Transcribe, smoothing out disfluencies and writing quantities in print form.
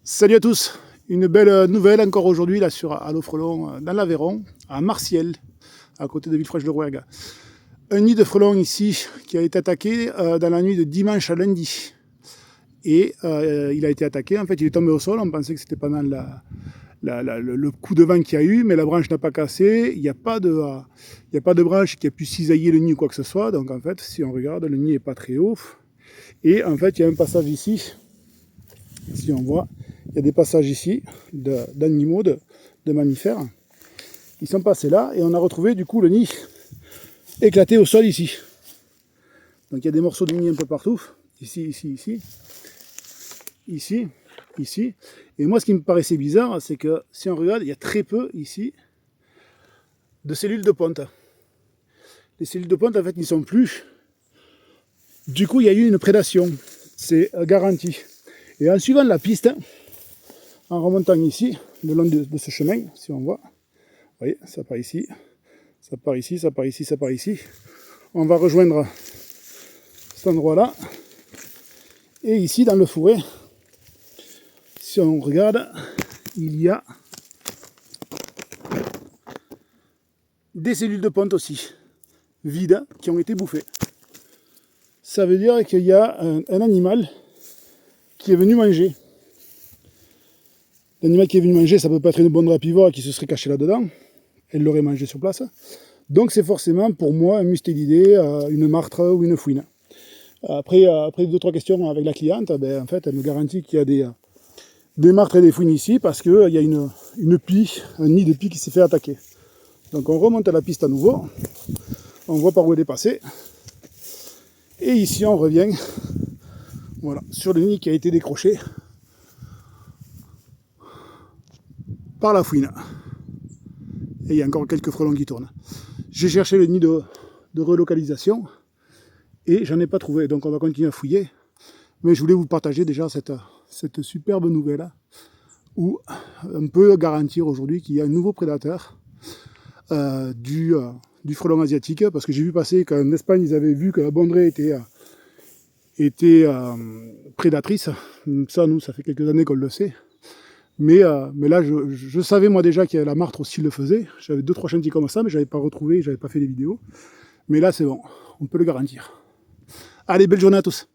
Salut à tous, une belle nouvelle encore aujourd'hui là sur Allo Frelon dans l'Aveyron, à Marciel, à côté de Villefranche-de-Rouergue. Un nid de frelons ici qui a été attaqué dans la nuit de dimanche à lundi. Et il a été attaqué, en fait il est tombé au sol, on pensait que c'était pendant le coup de vent qu'il y a eu, mais la branche n'a pas cassé, il n'y a pas de branche qui a pu cisailler le nid ou quoi que ce soit, donc en fait si on regarde, le nid n'est pas très haut. Et en fait il y a un passage ici, si on voit, il y a des passages ici d'animaux, de mammifères. Ils sont passés là et on a retrouvé du coup le nid éclaté au sol ici. Donc il y a des morceaux de nid un peu partout. Ici, ici. Et moi ce qui me paraissait bizarre, c'est que si on regarde, il y a très peu ici de cellules de ponte. Les cellules de ponte en fait n'y sont plus. Du coup il y a eu une prédation. C'est garanti. Et en suivant la piste, en remontant ici, le long de ce chemin, si on voit, vous voyez, ça part ici, ça part ici, ça part ici, ça part ici. On va rejoindre cet endroit-là. Et ici, dans le fourré, si on regarde, il y a des cellules de ponte aussi, vides, qui ont été bouffées. Ça veut dire qu'il y a un animal qui est venu manger. L'animal qui est venu manger, ça peut pas être une bonne rapivore qui se serait caché là-dedans. Elle l'aurait mangé sur place. Donc c'est forcément pour moi un mustélidé, une martre ou une fouine. Après 2-3 questions avec la cliente, en fait, elle me garantit qu'il y a des martres et des fouines ici parce qu'il y a une pie, un nid de pie qui s'est fait attaquer. Donc on remonte à la piste à nouveau, on voit par où elle est passée. Et ici on revient, voilà, sur le nid qui a été décroché par la fouine. Et il y a encore quelques frelons qui tournent. J'ai cherché le nid de relocalisation et j'en ai pas trouvé. Donc on va continuer à fouiller. Mais je voulais vous partager déjà cette superbe nouvelle où on peut garantir aujourd'hui qu'il y a un nouveau prédateur du frelon asiatique. Parce que j'ai vu passer qu'en Espagne, ils avaient vu que la bondrée était prédatrice. Ça, nous, ça fait quelques années qu'on le sait. Mais là, je savais moi déjà que la martre aussi le faisait. J'avais 2-3 chantiers comme ça, mais je n'avais pas retrouvé, j'avais pas fait des vidéos. Mais là, c'est bon, on peut le garantir. Allez, belle journée à tous.